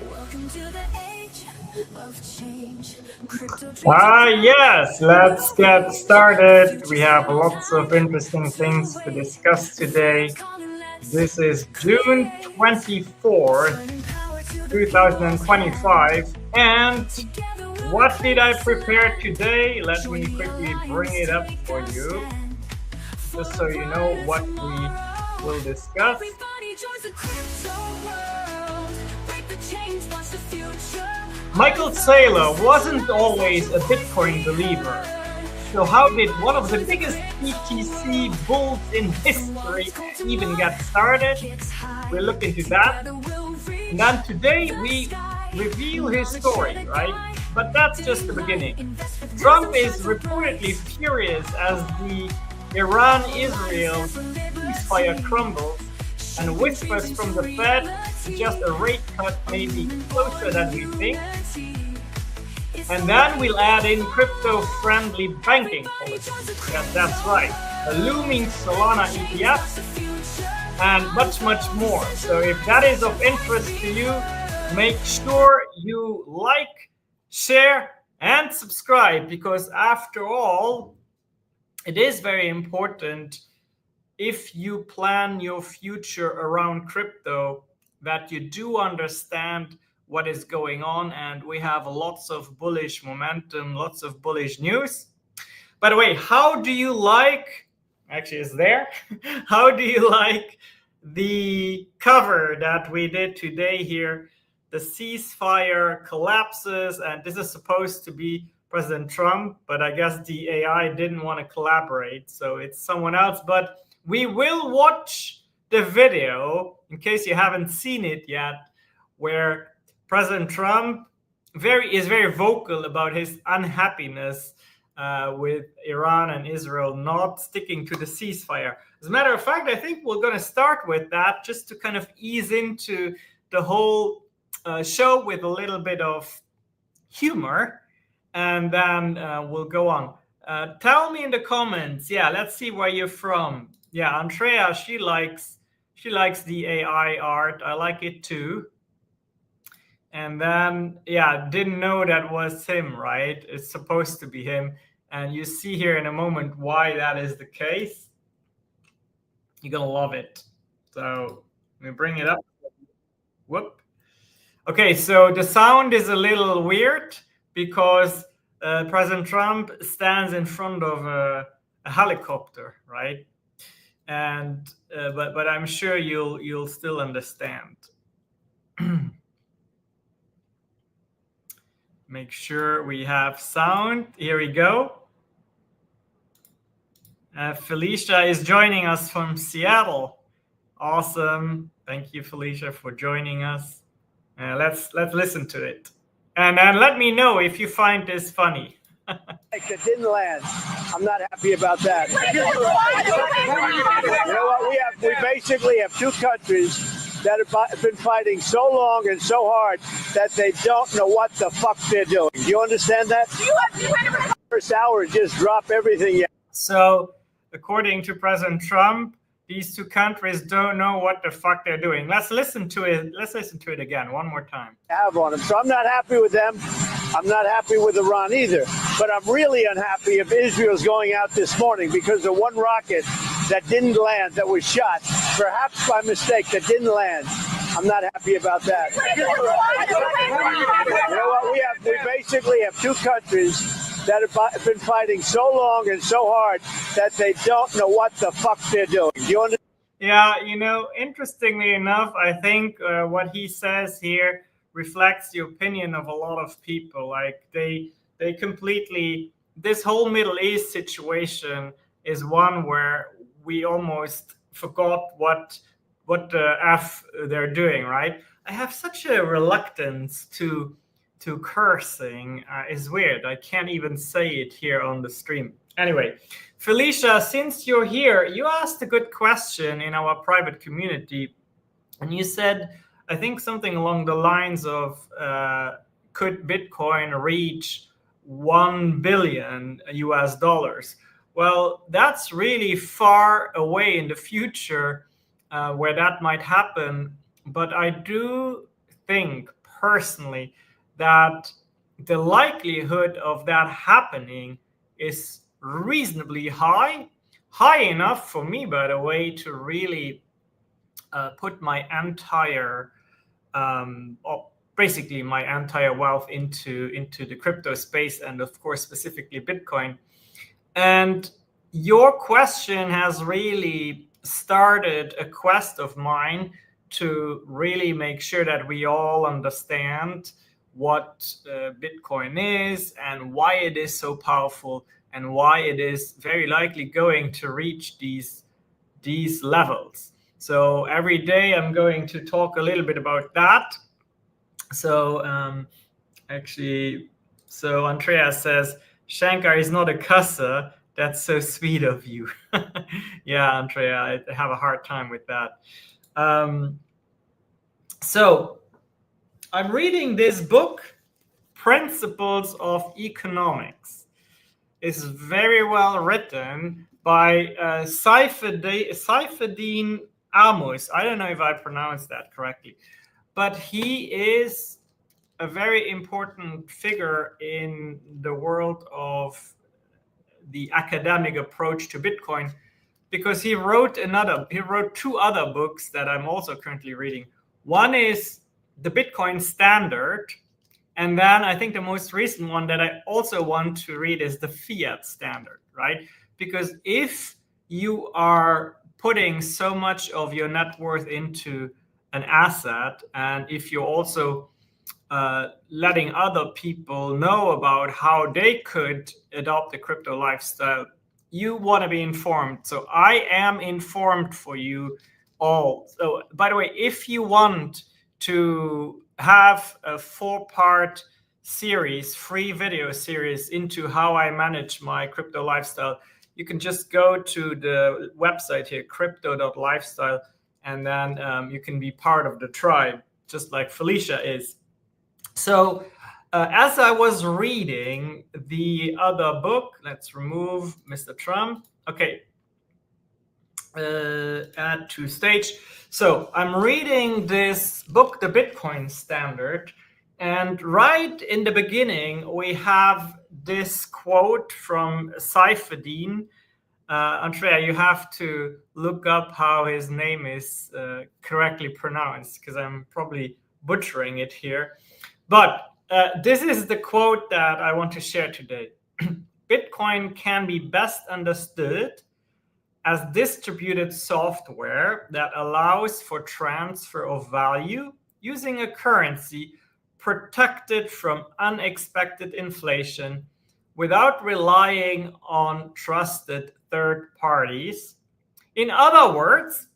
Welcome to the age of change. Yes, let's get started. We have lots of interesting things to discuss today. This is June 24th, 2025. And what did I prepare today? Let me quickly bring it up for you, just so you know what we will discuss. Michael Saylor wasn't always a Bitcoin believer. So how did one of the biggest BTC bulls in history even get started? We'll look into that. And then today we reveal his story, right? But that's just the beginning. Trump is reportedly furious as the Iran-Israel ceasefire crumbles, and whispers from the Fed suggest a rate cut may be closer than we think. And then we'll add in crypto-friendly banking policy. Yes, that's right. A looming Solana ETF and much, much more. So if that is of interest to you, make sure you like, share, and subscribe, because after all, it is very important if you plan your future around crypto that you do understand what is going on, and we have lots of bullish momentum, lots of bullish news. By the way, how do you like, actually it's there, how do you like the cover that we did today here? The ceasefire collapses, and this is supposed to be President Trump, but I guess the AI didn't want to collaborate, so it's someone else. But we will watch the video, in case you haven't seen it yet, where President Trump is very vocal about his unhappiness with Iran and Israel not sticking to the ceasefire. As a matter of fact, I think we're going to start with that just to kind of ease into the whole show with a little bit of humor, and then we'll go on. Tell me in the comments. Yeah, let's see where you're from. Yeah, Andrea, she likes the AI art. I like it too. And then, yeah, didn't know that was him, right? It's supposed to be him. And you see here in a moment why that is the case. You're gonna love it. So let me bring it up. Whoop. Okay, so the sound is a little weird because President Trump stands in front of a helicopter, right? And but I'm sure you'll still understand. Make sure we have sound. Here we go. Felicia is joining us from Seattle. Awesome. Thank you, Felicia, for joining us. Let's listen to it. And let me know if you find this funny. It didn't land. I'm not happy about that. You know what? We basically have two countries that have been fighting so long and so hard that they don't know what the fuck they're doing. Do you understand that? First hour, just drop everything. So, according to President Trump, these two countries don't know what the fuck they're doing. Let's listen to it. Let's listen to it again one more time. Have on them. So I'm not happy with them. I'm not happy with Iran either. But I'm really unhappy if Israel's going out this morning because of one rocket that didn't land, that was shot, perhaps by mistake, that didn't land. I'm not happy about that. You know what? We basically have two countries that have been fighting so long and so hard that they don't know what the fuck they're doing. Do you understand? Yeah, you know, interestingly enough, I think what he says here reflects the opinion of a lot of people. Like they completely, this whole Middle East situation is one where we almost forgot what the F they're doing, right? I have such a reluctance to cursing. It's weird. I can't even say it here on the stream. Anyway, Felicia, since you're here, you asked a good question in our private community, and you said, I think something along the lines of, could Bitcoin reach $1 billion US dollars? Well, that's really far away in the future where that might happen. But I do think personally that the likelihood of that happening is reasonably high enough for me, by the way, to really put my entire basically my entire wealth into the crypto space, and of course specifically Bitcoin. And your question has really started a quest of mine to really make sure that we all understand what Bitcoin is and why it is so powerful and why it is very likely going to reach these levels. So every day I'm going to talk a little bit about that. So so Andrea says, Shankar is not a cusser. That's so sweet of you. Yeah, Andrea, I have a hard time with that. So I'm reading this book, Principles of Economics. It's very well written by Saifedean Amos. I don't know if I pronounced that correctly, but he is a very important figure in the world of the academic approach to Bitcoin, because he wrote two other books that I'm also currently reading. One is the Bitcoin Standard, and then I think the most recent one that I also want to read is the Fiat Standard, right? Because if you are putting so much of your net worth into an asset, and if you're also letting other people know about how they could adopt the crypto lifestyle, you want to be informed. So I am informed for you all. So by the way, if you want to have a 4-part series, free video series into how I manage my crypto lifestyle, you can just go to the website here, crypto.lifestyle, and then you can be part of the tribe, just like Felicia is. So as I was reading the other book, let's remove Mr. Trump. Okay, add to stage. So I'm reading this book, The Bitcoin Standard, and right in the beginning, we have this quote from Saifedean. Andrea, you have to look up how his name is correctly pronounced, because I'm probably butchering it here. But this is the quote that I want to share today. Bitcoin can be best understood as distributed software that allows for transfer of value using a currency protected from unexpected inflation without relying on trusted third parties. In other words,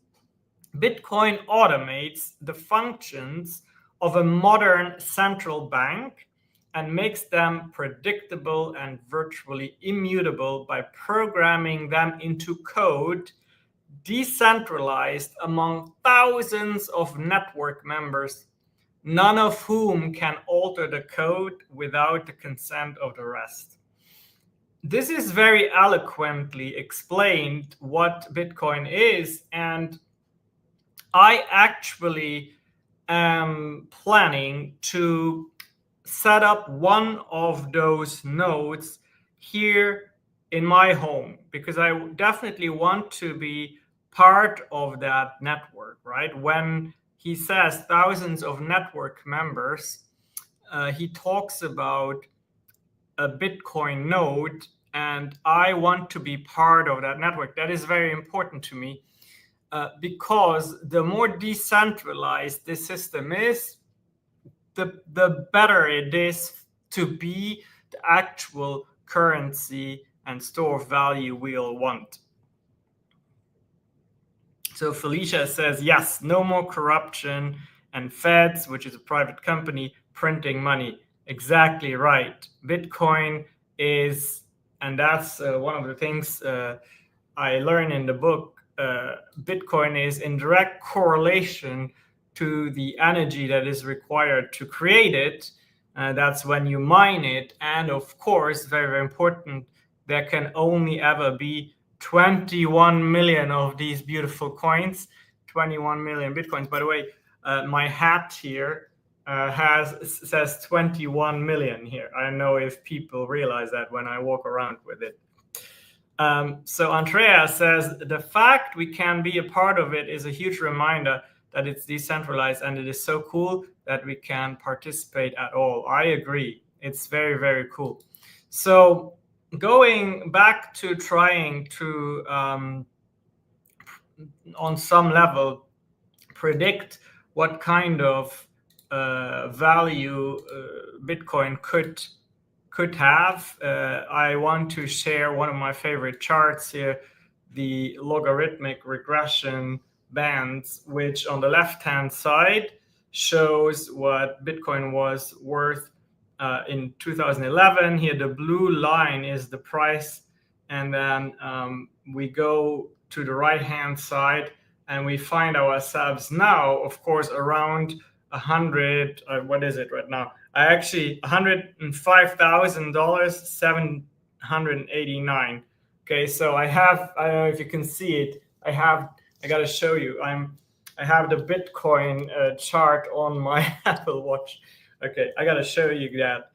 Bitcoin automates the functions of a modern central bank and makes them predictable and virtually immutable by programming them into code decentralized among thousands of network members, none of whom can alter the code without the consent of the rest. This is very eloquently explained what Bitcoin is, and I actually am planning to set up one of those nodes here in my home, because I definitely want to be part of that network, right? When he says thousands of network members, he talks about a Bitcoin node, and I want to be part of that network. That is very important to me, because the more decentralized this system is, the better it is to be the actual currency and store of value we all want. So Felicia says, yes, no more corruption and Feds, which is a private company, printing money. Exactly right. Bitcoin is, and that's one of the things I learned in the book, Bitcoin is in direct correlation to the energy that is required to create it. That's when you mine it. And of course, very, very important, there can only ever be 21 million of these beautiful coins, 21 million Bitcoins. By the way, my hat here says 21 million here. I don't know if people realize that when I walk around with it. So Andrea says, the fact we can be a part of it is a huge reminder that it's decentralized, and it is so cool that we can participate at all. I agree. It's very, very cool. So going back to trying to, on some level, predict what kind of value Bitcoin could have, I want to share one of my favorite charts here, the logarithmic regression bands, which on the left-hand side shows what Bitcoin was worth in 2011. Here, the blue line is the price, and then we go to the right-hand side, and we find ourselves now, of course, around 100. What is it right now? $105,000, 789. Okay, so I have, I don't know if you can see it. I got to show you. I have the Bitcoin chart on my Apple Watch. Okay, I got to show you that.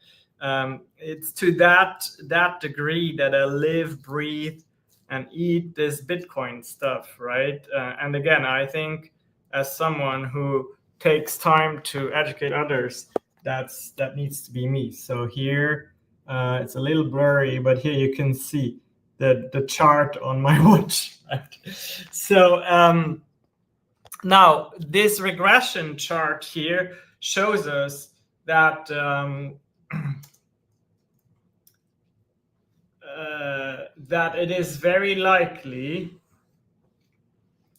It's to that degree that I live, breathe, and eat this Bitcoin stuff, right? And again, I think as someone who takes time to educate others, that needs to be me. So here, it's a little blurry, but here you can see the chart on my watch. Right? So now this regression chart here shows us that that it is very likely.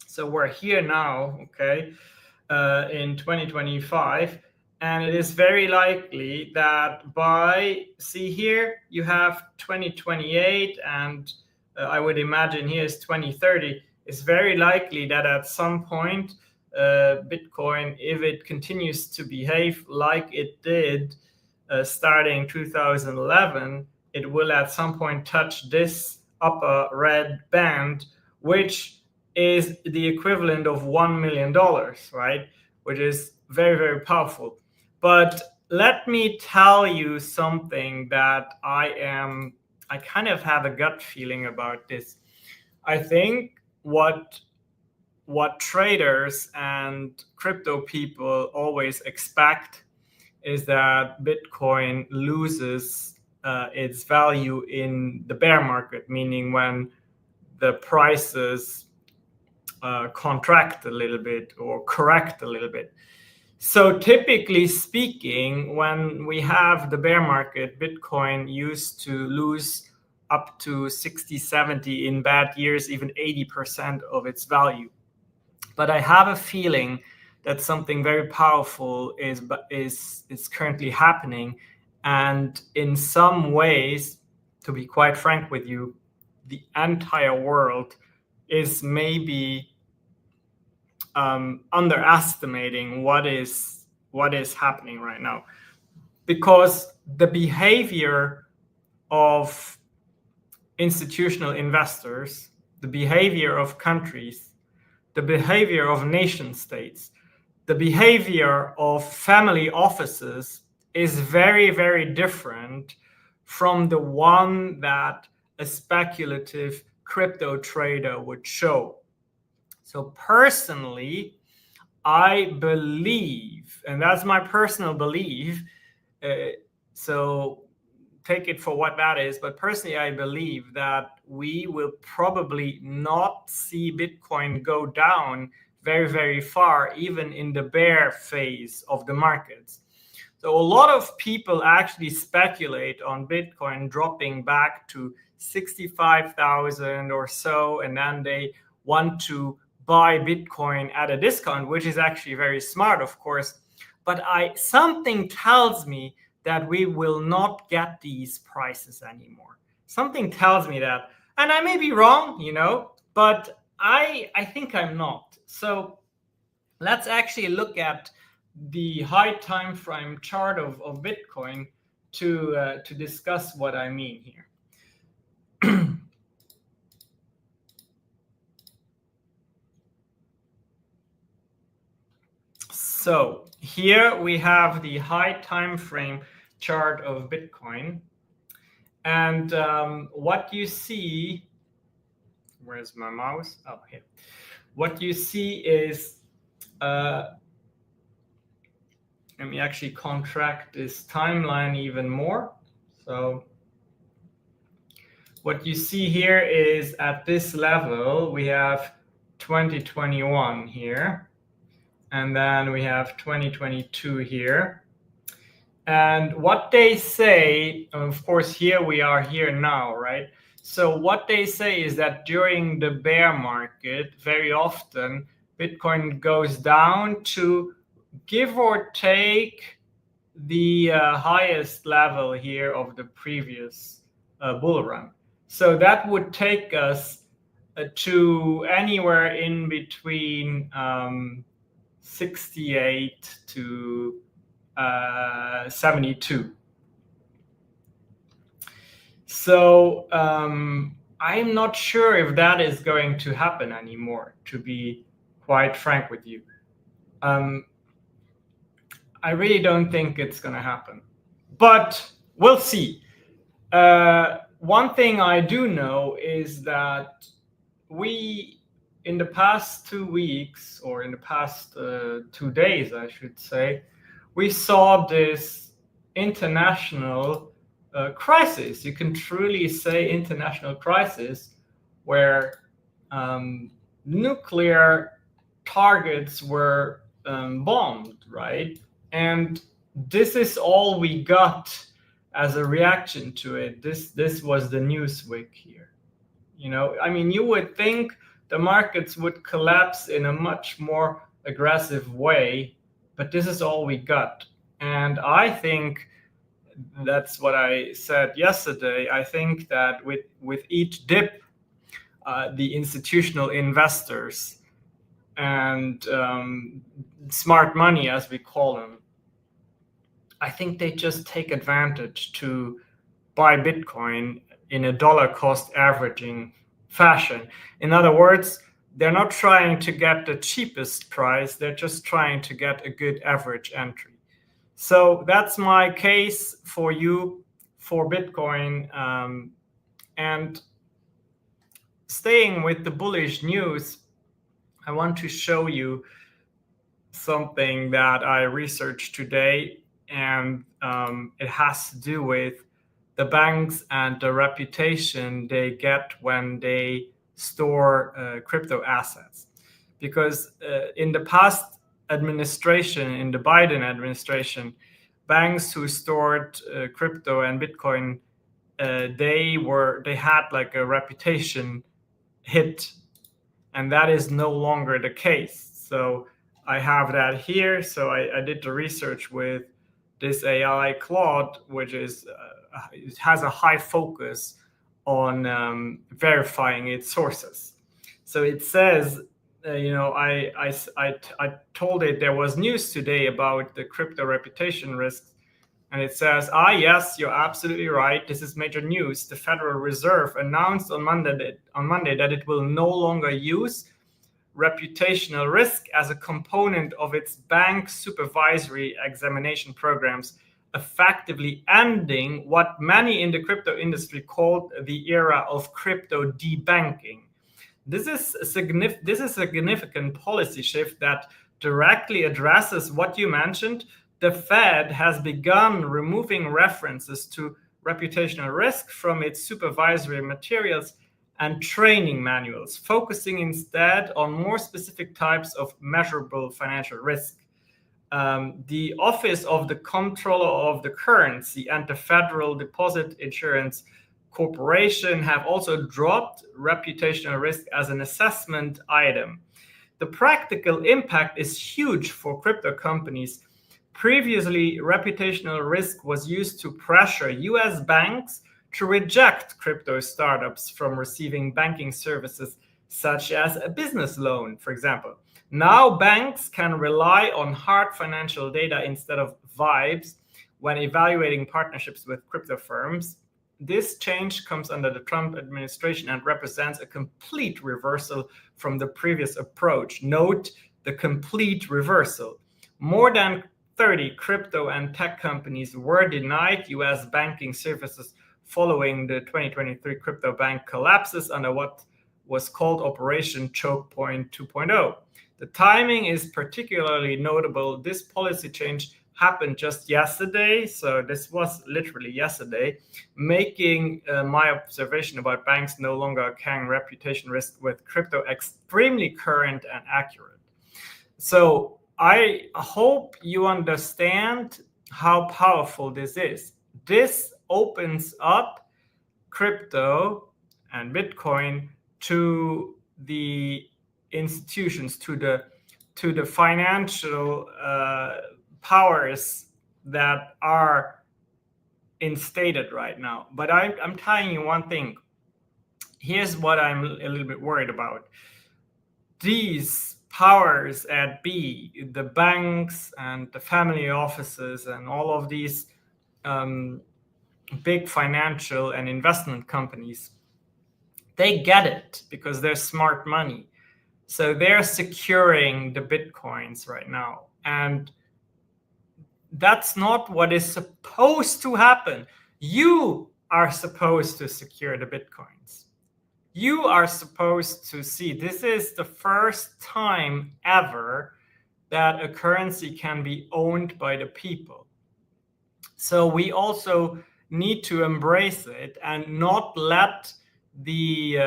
So we're here now, okay, in 2025, and it is very likely that by, see here, you have 2028, and I would imagine here is 2030. It's very likely that at some point, Bitcoin, if it continues to behave like it did starting 2011, it will at some point touch this upper red band, which is the equivalent of $1 million, right? Which is very, very powerful. But let me tell you something that I kind of have a gut feeling about this. I think what traders and crypto people always expect is that Bitcoin loses its value in the bear market, meaning when the prices contract a little bit or correct a little bit. So typically speaking, when we have the bear market, Bitcoin used to lose up to 60, 70, in bad years, even 80% of its value. But I have a feeling that something very powerful is currently happening. And in some ways, to be quite frank with you, the entire world is maybe underestimating what is happening right now, because the behavior of institutional investors, the behavior of countries, the behavior of nation states, the behavior of family offices is very, very different from the one that a speculative crypto trader would show. So personally, I believe, and that's my personal belief, so take it for what that is, but personally, I believe that we will probably not see Bitcoin go down very, very far, even in the bear phase of the markets. So a lot of people actually speculate on Bitcoin dropping back to 65,000 or so, and then they want to buy Bitcoin at a discount, which is actually very smart, of course. But something tells me that we will not get these prices anymore. Something tells me that. And I may be wrong, but I think I'm not. So let's actually look at the high time frame chart of Bitcoin to discuss what I mean here. So here we have the high time frame chart of Bitcoin. And what you see, where's my mouse? Oh, here. What you see is, let me actually contract this timeline even more. So what you see here is at this level, we have 2021 here, and then we have 2022 here. And what they say, of course, here we are here now, right? So what they say is that during the bear market, very often Bitcoin goes down to give or take the highest level here of the previous bull run. So that would take us to anywhere in between 68 to 72. So I'm not sure if that is going to happen anymore, to be quite frank with you. I really don't think it's going to happen, but we'll see. One thing I do know is that we, in the past 2 weeks, or in the past 2 days, I should say, we saw this international crisis. You can truly say international crisis, where nuclear targets were bombed, right? And this is all we got as a reaction to it. This was the Newsweek here. You know, I mean, you would think the markets would collapse in a much more aggressive way, but this is all we got. And I think that's what I said yesterday. I think that with each dip, the institutional investors and smart money, as we call them, I think they just take advantage to buy Bitcoin in a dollar cost averaging fashion. In other words, they're not trying to get the cheapest price, they're just trying to get a good average entry. So that's my case for you for Bitcoin. And staying with the bullish news, I want to show you something that I researched today, and it has to do with the banks and the reputation they get when they store crypto assets. Because in the past administration, in the Biden administration, banks who stored crypto and Bitcoin, they had like a reputation hit, and that is no longer the case. So I have that here. So I did the research with this AI Claude, which is it has a high focus on verifying its sources. So it says, I told it there was news today about the crypto reputation risks, and it says, yes, you're absolutely right. This is major news. The Federal Reserve announced on Monday that it will no longer use reputational risk as a component of its bank supervisory examination programs, effectively ending what many in the crypto industry called the era of crypto debanking. This is a significant policy shift that directly addresses what you mentioned. The Fed has begun removing references to reputational risk from its supervisory materials and training manuals, focusing instead on more specific types of measurable financial risk. The Office of the Comptroller of the Currency and the Federal Deposit Insurance Corporation have also dropped reputational risk as an assessment item. The practical impact is huge for crypto companies. Previously, reputational risk was used to pressure US banks to reject crypto startups from receiving banking services, such as a business loan, for example. Now banks can rely on hard financial data instead of vibes when evaluating partnerships with crypto firms. This change comes under the Trump administration and represents a complete reversal from the previous approach. Note the complete reversal. More than 30 crypto and tech companies were denied US banking services following the 2023 crypto bank collapses under what was called Operation Choke Point 2.0. The timing is particularly notable. This policy change happened just yesterday, so this was literally yesterday, making my observation about banks no longer carrying reputation risk with crypto extremely current and accurate. So I hope you understand how powerful this is. This opens up crypto and Bitcoin to the institutions, to the financial powers that are instated right now. But I'm telling you one thing. Here's what I'm a little bit worried about. These powers at B, the banks and the family offices and all of these big financial and investment companies, they get it because they're smart money. So they're securing the Bitcoins right now. And that's not what is supposed to happen. You are supposed to secure the Bitcoins. You are supposed to see, this is the first time ever that a currency can be owned by the people. So we also need to embrace it and not let the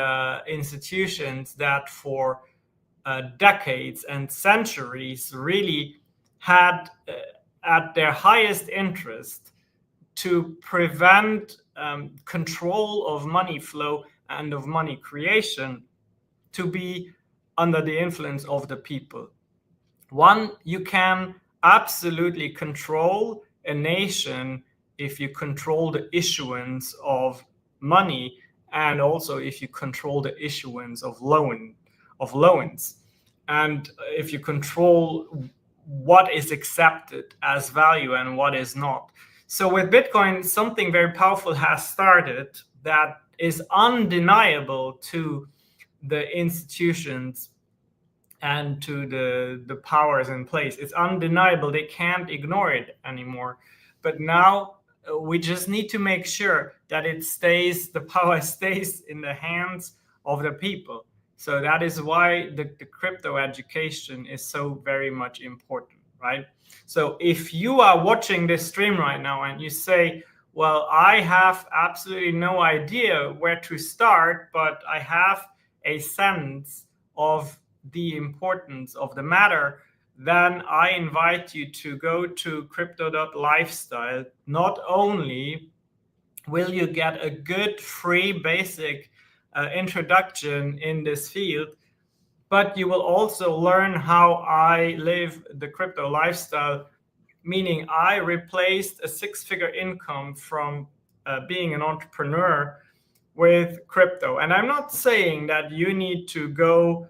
institutions that for decades and centuries really had at their highest interest to prevent control of money flow and of money creation to be under the influence of the people. One, you can absolutely control a nation if you control the issuance of money, and also if you control the issuance of loans, and if you control what is accepted as value and what is not. So with Bitcoin, something very powerful has started that is undeniable to the institutions and to the powers in place. It's undeniable. They can't ignore it anymore. But now we just need to make sure that it stays, the power stays in the hands of the people. So that is why the crypto education is so very much important, right? So if you are watching this stream right now and you say, well, I have absolutely no idea where to start, but I have a sense of the importance of the matter, then I invite you to go to crypto.lifestyle. Not only will you get a good free basic introduction in this field, but you will also learn how I live the crypto lifestyle, meaning I replaced a six-figure income from being an entrepreneur with crypto. And I'm not saying that you need to go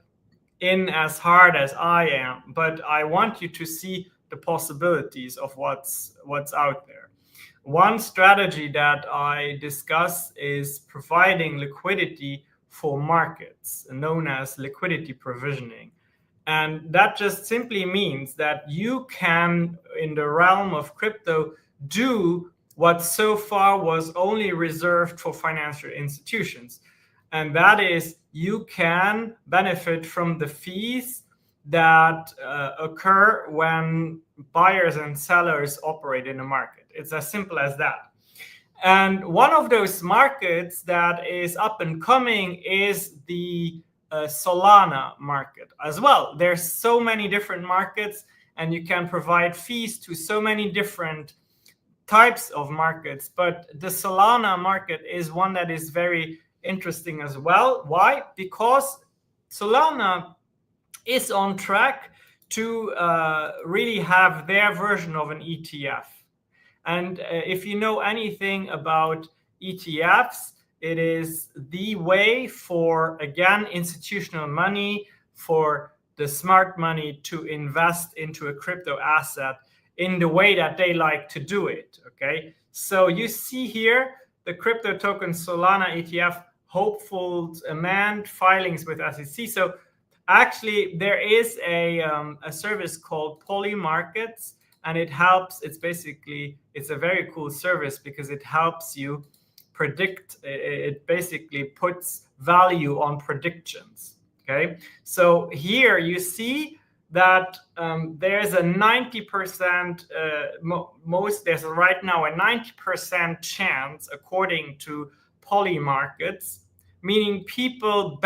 in as hard as I am, but I want you to see the possibilities of what's out there. One strategy that I discuss is providing liquidity for markets, known as liquidity provisioning. And that just simply means that you can, in the realm of crypto, do what so far was only reserved for financial institutions. And that is, you can benefit from the fees that occur when buyers and sellers operate in the market. It's as simple as that. And one of those markets that is up and coming is the Solana market as well. There's so many different markets, and you can provide fees to so many different types of markets. But the Solana market is one that is very interesting as well. Why? Because Solana is on track to really have their version of an ETF. And if you know anything about ETFs, it is the way for, again, institutional money, for the smart money to invest into a crypto asset in the way that they like to do it, okay? So you see here the crypto token Solana ETF hopeful amend filings with SEC. So actually there is a service called Poly Markets, and it helps. It's a very cool service because it helps you predict. It basically puts value on predictions. Okay, so here you see that there's a 90% there's right now a 90% chance, according to Poly Markets, meaning people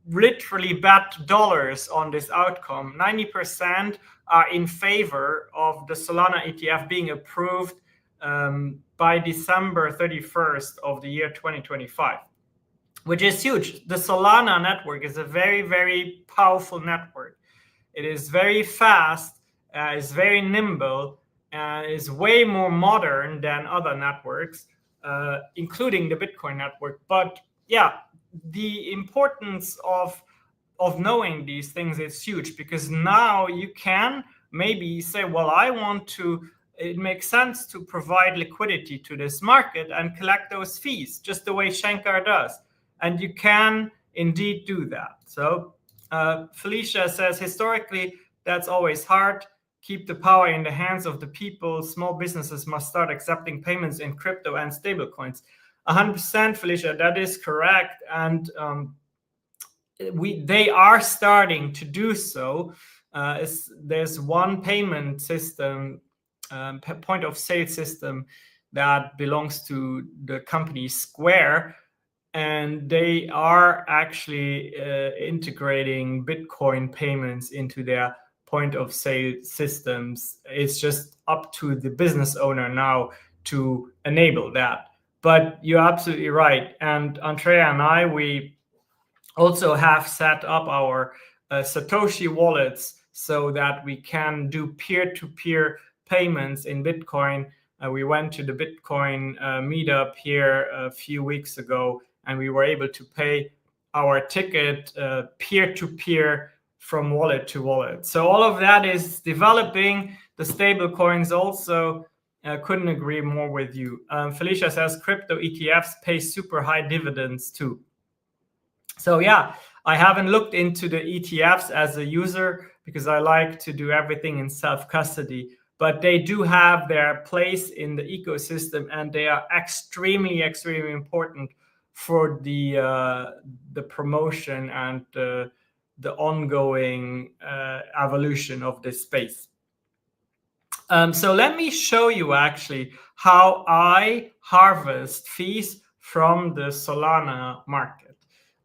literally bet dollars on this outcome. 90% are in favor of the Solana ETF being approved by December 31st of the year 2025, which is huge. The Solana network is a very, very powerful network. It is very fast, is very nimble, and is way more modern than other networks, including the Bitcoin network. But yeah, the importance of knowing these things is huge, because now you can maybe say, well, it makes sense to provide liquidity to this market and collect those fees, just the way Shankar does. And you can indeed do that. So Felicia says, historically, that's always hard. Keep the power in the hands of the people. Small businesses must start accepting payments in crypto and stablecoins. 100%, Felicia, that is correct. And they are starting to do so. There's one payment system, point of sale system, that belongs to the company Square, and they are actually integrating Bitcoin payments into their point of sale systems. It's just up to the business owner now to enable that. But you're absolutely right. And Andrea and I, we also have set up our Satoshi wallets so that we can do peer-to-peer payments in Bitcoin. We went to the Bitcoin meetup here a few weeks ago, and we were able to pay our ticket peer-to-peer from wallet to wallet. So all of that is developing. The stable coins also, couldn't agree more with you. Felicia says crypto ETFs pay super high dividends too. So yeah, I haven't looked into the ETFs as a user because I like to do everything in self-custody, but they do have their place in the ecosystem, and they are extremely, extremely important for the promotion and the ongoing evolution of this space. So let me show you actually how I harvest fees from the Solana market.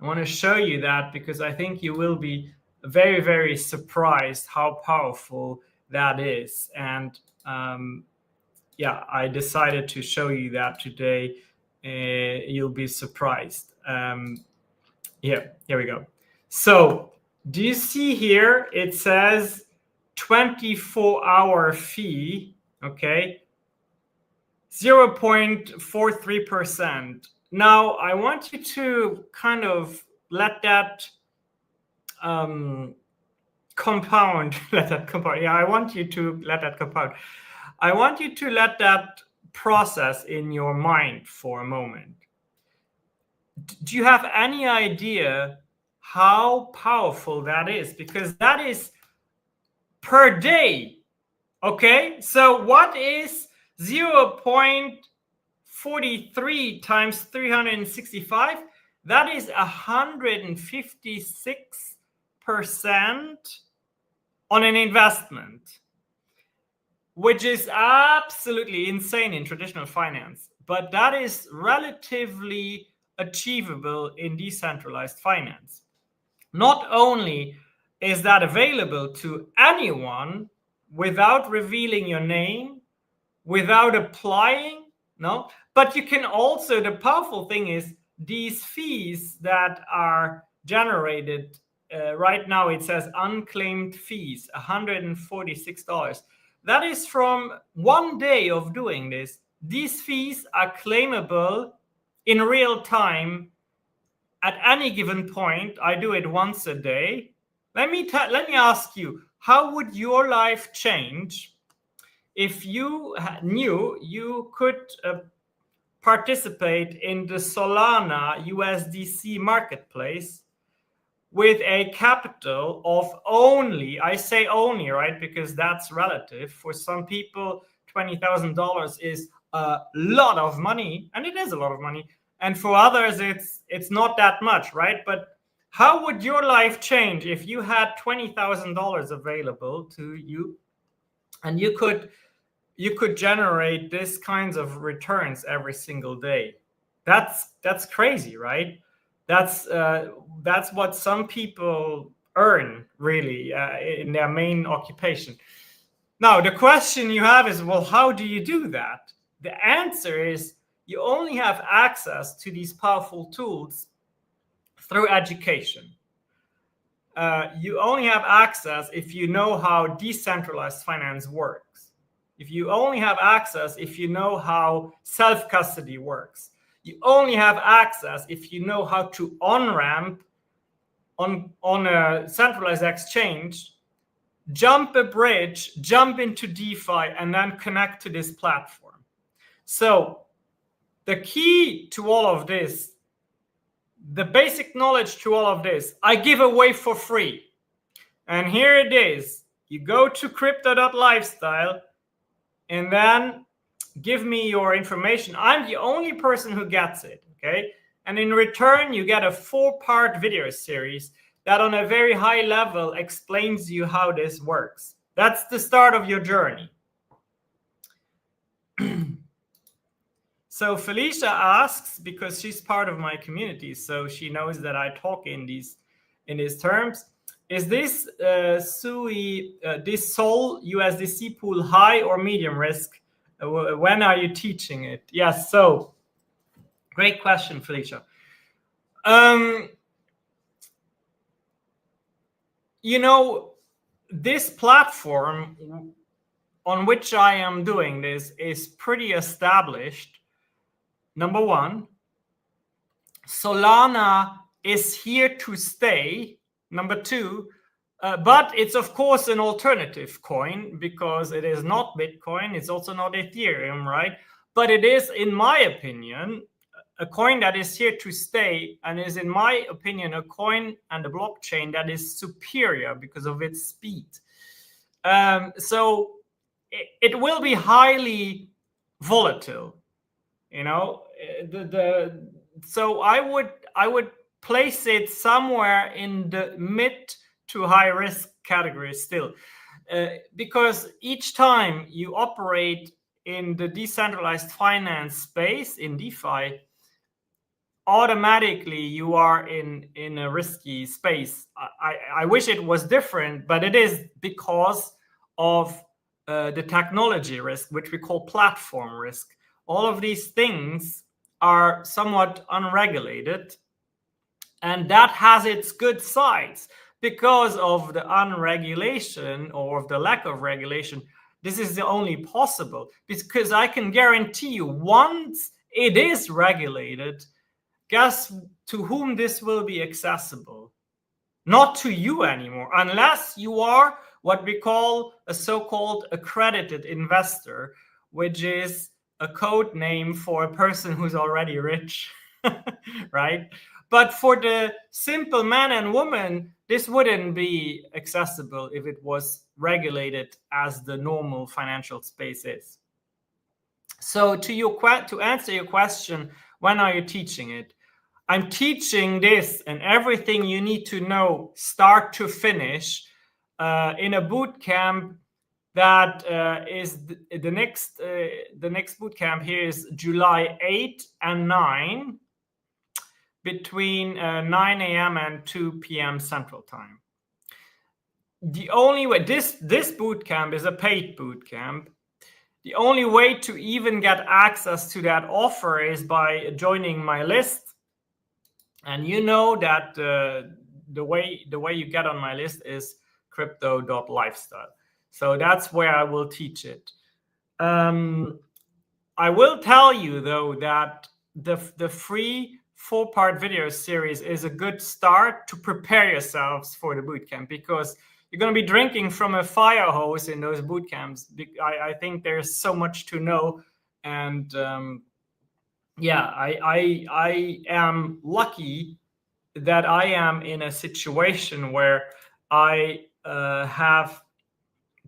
I want to show you that because I think you will be very, very surprised how powerful that is. And yeah, I decided to show you that today. You'll be surprised. Here we go. So do you see here, it says 24-hour fee, okay, 0.43%. Now, I want you to kind of let that compound. Yeah, I want you to let that compound. I want you to let that process in your mind for a moment. Do you have any idea how powerful that is? Because that is per day. Okay, so what is 0.43 times 365? That is 156% on an investment, which is absolutely insane in traditional finance. But that is relatively achievable in decentralized finance. Not only is that available to anyone without revealing your name, without applying, no, but you can also, the powerful thing is these fees that are generated right now, it says unclaimed fees, $146. That is from 1 day of doing this. These fees are claimable in real time at any given point. I do it once a day. Let me ask you, how would your life change if you knew you could participate in the Solana USDC marketplace with a capital of only, I say only, right? Because that's relative. For some people, $20,000 is a lot of money, and it is a lot of money. And for others, it's not that much, right? But how would your life change if you had $20,000 available to you, and you could generate this kinds of returns every single day? That's crazy, right? That's what some people earn, really, in their main occupation. Now, the question you have is, well, how do you do that? The answer is you only have access to these powerful tools through education. You only have access if you know how decentralized finance works. If you only have access if you know how self-custody works. You only have access if you know how to on-ramp on a centralized exchange, jump a bridge, jump into DeFi, and then connect to this platform. So the key to all of this, the basic knowledge to all of this, I give away for free. And here it is. You go to crypto.lifestyle and then give me your information. I'm the only person who gets it, okay? And in return, you get a 4-part video series that on a very high level explains you how this works. That's the start of your journey. So Felicia asks, because she's part of my community, so she knows that I talk in these terms. Is this this Sol USDC pool high or medium risk? When are you teaching it? Yes, so great question, Felicia. You know, this platform on which I am doing this is pretty established. Number one, Solana is here to stay. Number two, but it's of course an alternative coin because it is not Bitcoin. It's also not Ethereum, right? But it is, in my opinion, a coin that is here to stay, and is, in my opinion, a coin and a blockchain that is superior because of its speed. So it will be highly volatile, you know. So I would place it somewhere in the mid to high risk category still, because each time you operate in the decentralized finance space in DeFi, automatically you are in a risky space. I wish it was different, but it is because of the technology risk, which we call platform risk. All of these things are somewhat unregulated, and that has its good sides. Because of the unregulation or of the lack of regulation, this is the only possible. Because I can guarantee you, once it is regulated, guess to whom this will be accessible? Not to you anymore, unless you are what we call a so-called accredited investor, which is a code name for a person who's already rich, right? But for the simple man and woman, this wouldn't be accessible if it was regulated as the normal financial space is. So to answer your question, when are you teaching it? I'm teaching this and everything you need to know, start to finish, in a boot camp that is the next boot camp here is July 8 and 9. Between 9 a.m. and 2 p.m. Central Time. The only way, this boot camp is a paid boot camp. The only way to even get access to that offer is by joining my list. And you know that the way you get on my list is crypto.lifestyle. So that's where I will teach it. I will tell you though that the free 4-part video series is a good start to prepare yourselves for the bootcamp, because you're going to be drinking from a fire hose in those bootcamps. I think there's so much to know, and yeah, I am lucky that I am in a situation where I have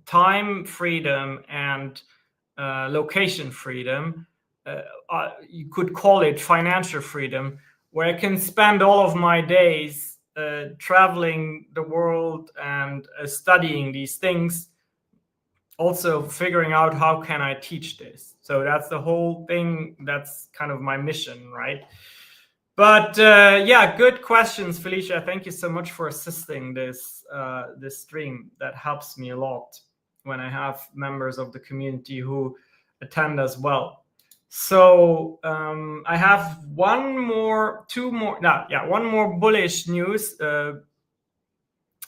time freedom and location freedom. You could call it financial freedom, where I can spend all of my days traveling the world and studying these things, also figuring out how can I teach this. So that's the whole thing. That's kind of my mission, right? But yeah, good questions, Felicia. Thank you so much for assisting this this stream. That helps me a lot when I have members of the community who attend as well. So I have one more bullish news,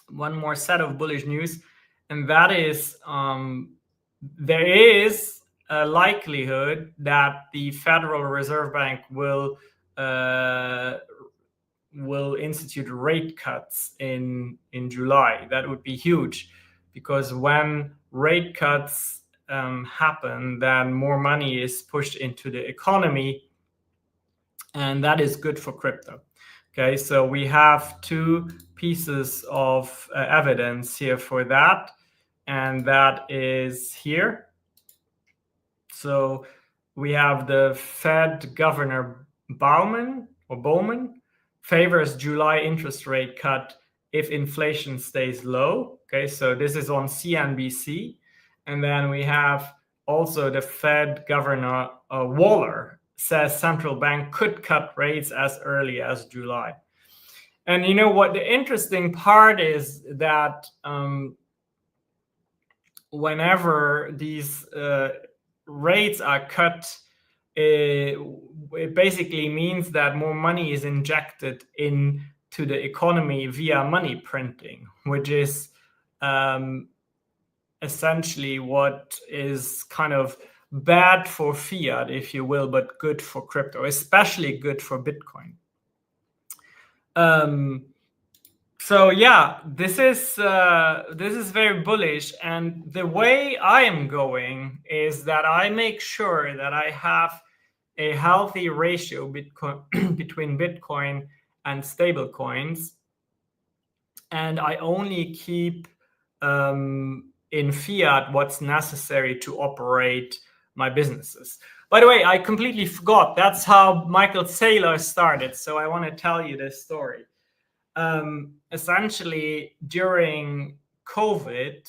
one more set of bullish news, and that is there is a likelihood that the Federal Reserve Bank will institute rate cuts in July. That would be huge, because when rate cuts happen, then more money is pushed into the economy, and that is good for crypto. Okay, so we have two pieces of evidence here for that, and that is here. So we have the Fed Governor Bowman favors July interest rate cut if inflation stays low. Okay, so this is on CNBC. And then we have also the Fed Governor Waller says central bank could cut rates as early as July. And you know what the interesting part is that whenever these rates are cut, it basically means that more money is injected into the economy via money printing, which is essentially what is kind of bad for fiat, if you will, but good for crypto, especially good for Bitcoin. So yeah, this is very bullish, and the way I am going is that I make sure that I have a healthy ratio between Bitcoin and stable coins, and I only keep in fiat what's necessary to operate my businesses. By the way, I completely forgot. That's how Michael Saylor started. So I want to tell you this story. Essentially, during COVID,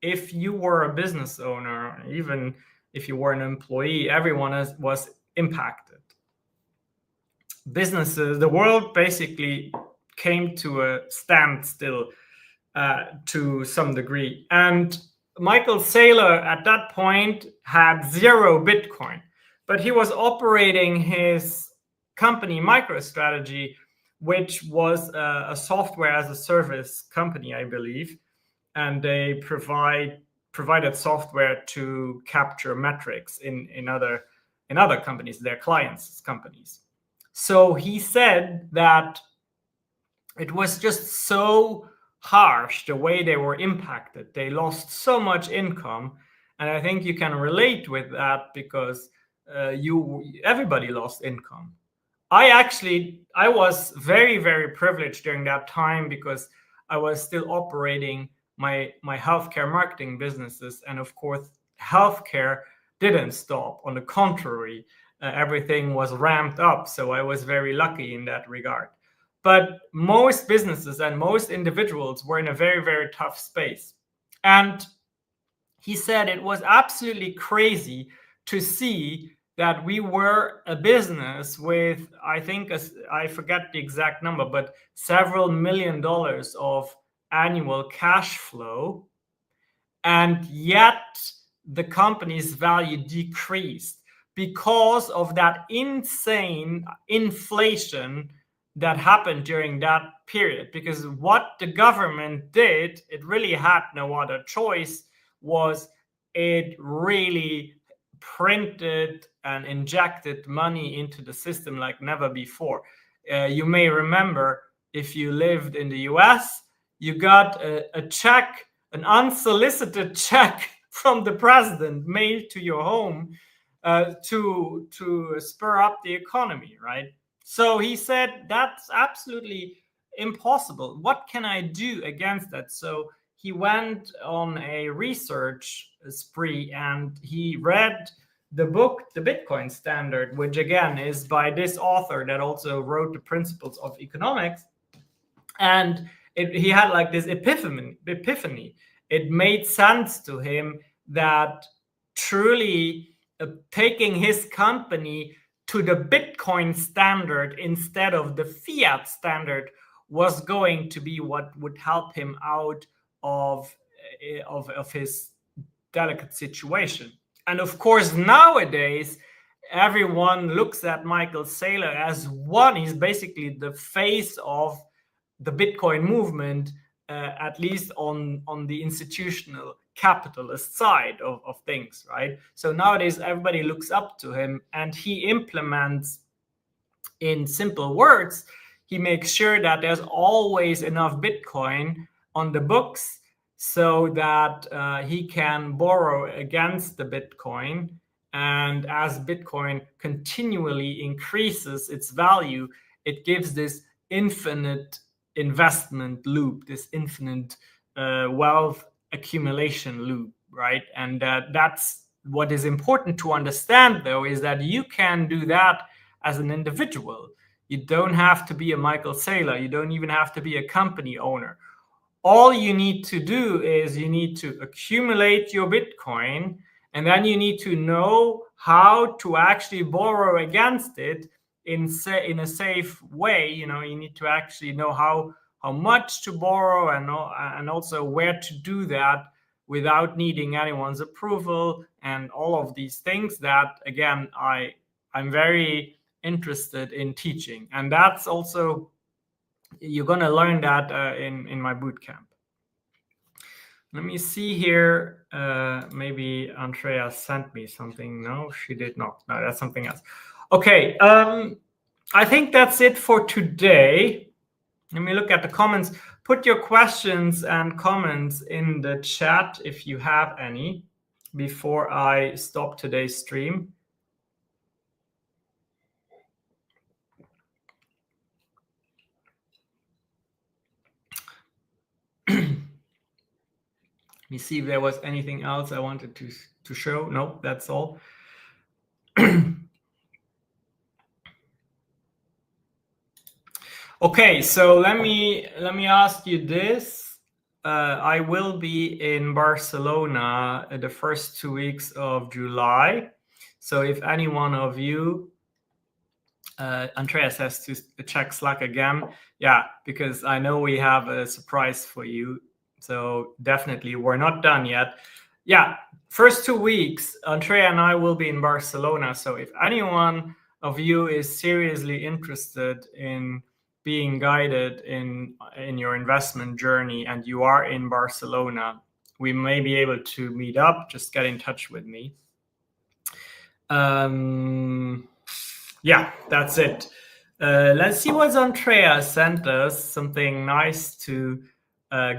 if you were a business owner, even if you were an employee, everyone was impacted. Businesses, the world basically came to a standstill to some degree. And Michael Saylor at that point had 0 Bitcoin, but he was operating his company MicroStrategy, which was a software as a service company, I believe. And they provided software to capture metrics in other companies, their clients' companies. So he said that it was just so harsh the way they were impacted. They lost so much income, and I think you can relate with that because everybody lost income. I was very, very privileged during that time because I was still operating my healthcare marketing businesses, and of course healthcare didn't stop. On the contrary, everything was ramped up, so I was very lucky in that regard. But most businesses and most individuals were in a very, very tough space. And he said it was absolutely crazy to see that we were a business with, I think, I forget the exact number, but several $1 million of annual cash flow. And yet the company's value decreased because of that insane inflation that happened during that period. Because what the government did, it really had no other choice, was it really printed and injected money into the system like never before. You may remember, if you lived in the US, you got a check, an unsolicited check from the president mailed to your home to spur up the economy, right? So he said, that's absolutely impossible. What can I do against that? So he went on a research spree and he read the book, The Bitcoin Standard, which again is by this author that also wrote the Principles of Economics. And he had like this epiphany. It made sense to him that truly taking his company to the Bitcoin standard instead of the fiat standard was going to be what would help him out of his delicate situation. And of course, nowadays, everyone looks at Michael Saylor as one. He's basically the face of the Bitcoin movement, at least on the institutional capitalist side of things, right? So nowadays, everybody looks up to him, and he implements, in simple words, he makes sure that there's always enough Bitcoin on the books so that he can borrow against the Bitcoin. And as Bitcoin continually increases its value, it gives this infinite investment loop, this infinite wealth accumulation loop, right? And that's what is important to understand, though, is that you can do that as an individual. You don't have to be a Michael Saylor. You don't even have to be a company owner. All you need to do is you need to accumulate your Bitcoin, and then you need to know how to actually borrow against it in a safe way. You need to actually know how much to borrow and also where to do that without needing anyone's approval and all of these things that, again, I'm very interested in teaching. And that's also, you're going to learn that in my bootcamp. Let me see here. Maybe Andrea sent me something. No, she did not. No, that's something else. Okay. I think that's it for today. Let me look at the comments. Put your questions and comments in the chat if you have any before I stop today's stream. Let me see if there was anything else I wanted to show. Nope, that's all. Okay, so let me ask you this. I will be in Barcelona the first 2 weeks of July. So if any one of you, Andreas has to check Slack again. Yeah, because I know we have a surprise for you. So definitely, we're not done yet. Yeah, first 2 weeks, Andrea and I will be in Barcelona. So if anyone of you is seriously interested in being guided in your investment journey and you are in Barcelona, we may be able to meet up. Just get in touch with me. Yeah, that's it. Let's see what Andrea sent us. Something nice to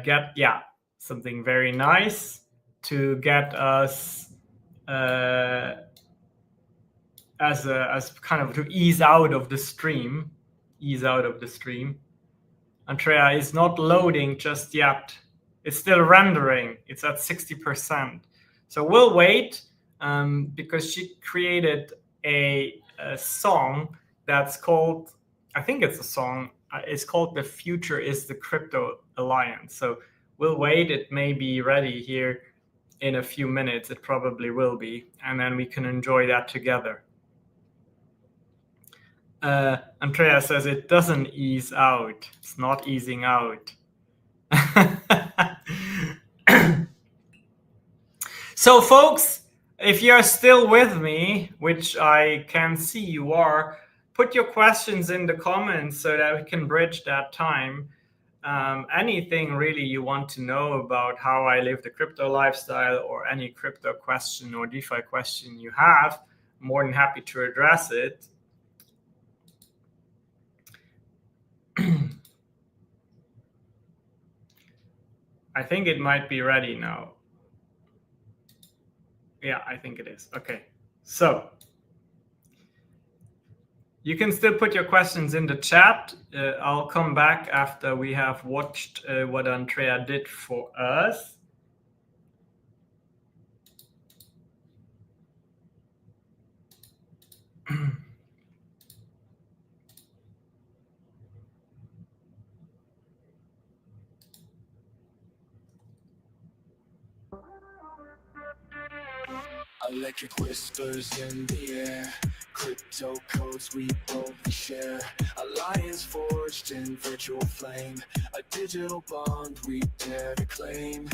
get. Yeah, something very nice to get us as kind of to ease out of the stream. Andrea is not loading just yet. It's still rendering. It's at 60%. So we'll wait because she created a song that's called, I think it's a song. It's called "The Future is the Crypto Alliance." So we'll wait. It may be ready here in a few minutes. It probably will be. And then we can enjoy that together. Andrea says it doesn't ease out. It's not easing out. So folks, if you're still with me, which I can see you are, put your questions in the comments so that we can bridge that time. Anything really you want to know about how I live the crypto lifestyle, or any crypto question or DeFi question you have, I'm more than happy to address it. I think it might be ready now. Yeah, I think it is. Okay. So You can still put your questions in the chat. I'll come back after we have watched what Andrea did for us. Electric whispers in the air, crypto codes we boldly share. Alliance forged in virtual flame, a digital bond we dare to claim.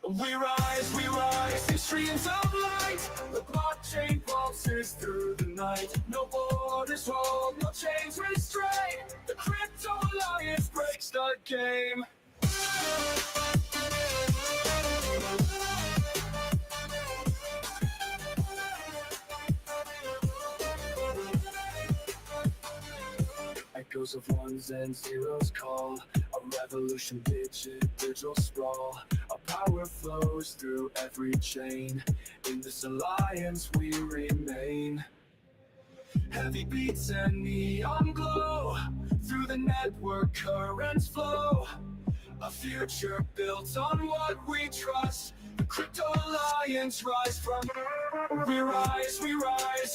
We rise in streams of light. The blockchain pulses through the night. No borders hold, no chains restrain. The crypto alliance breaks the game. Echoes of ones and zeros call, a revolution digital sprawl. Our power flows through every chain. In this alliance we remain. Heavy beats and neon glow, through the network currents flow. A future built on what we trust. The crypto alliance rise from. We rise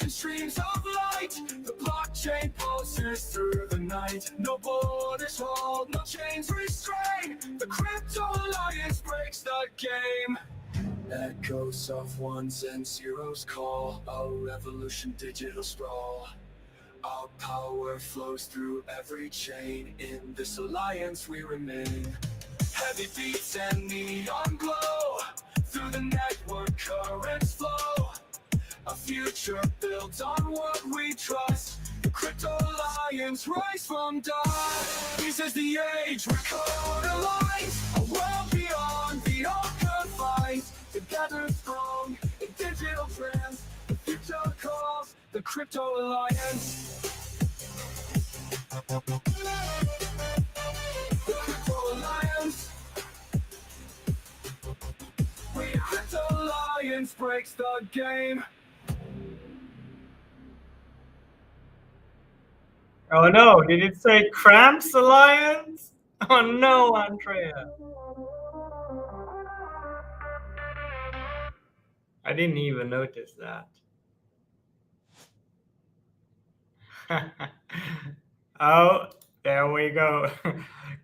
in streams of light. The blockchain pulses through the night. No borders hold, no chains restrain. The crypto alliance breaks the game. Echoes of ones and zeros call, a revolution digital sprawl. Our power flows through every chain. In this alliance we remain. Heavy beats and neon glow, through the network currents flow. A future built on what we trust. The crypto alliance rise from dust. This is the age where code aligns. A world beyond the old confines. Together strong in digital trends. The future calls the crypto alliance. The crypto alliance. The crypto alliance breaks the game. Oh no, did it say Cramps Alliance? Oh no, Andrea. I didn't even notice that. Oh, there we go.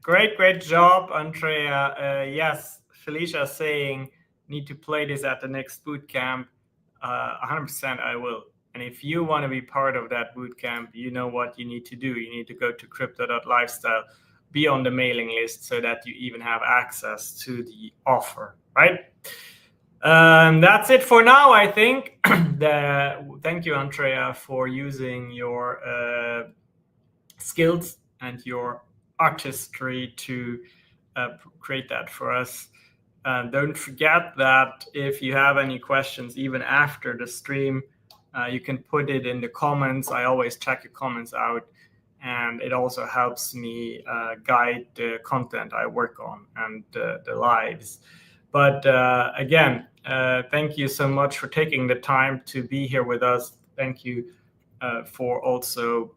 Great job, Andrea. Yes, Felicia saying need to play this at the next bootcamp. 100% I will. And if you want to be part of that bootcamp, you know what you need to do. You need to go to crypto.lifestyle, be on the mailing list so that you even have access to the offer, right? That's it for now, I think. Thank you, Andrea, for using your skills and your artistry to create that for us. Don't forget that if you have any questions, even after the stream, you can put it in the comments. I always check your comments out, and it also helps me guide the content I work on and the lives. But again, thank you so much for taking the time to be here with us. Thank you for also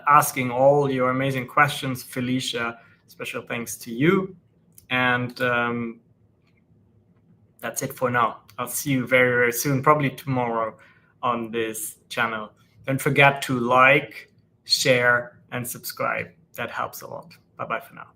asking all your amazing questions, Felicia. Special thanks to you. And that's it for now. I'll see you very, very soon, probably tomorrow on this channel. Don't forget to like, share, and subscribe. That helps a lot. Bye-bye for now.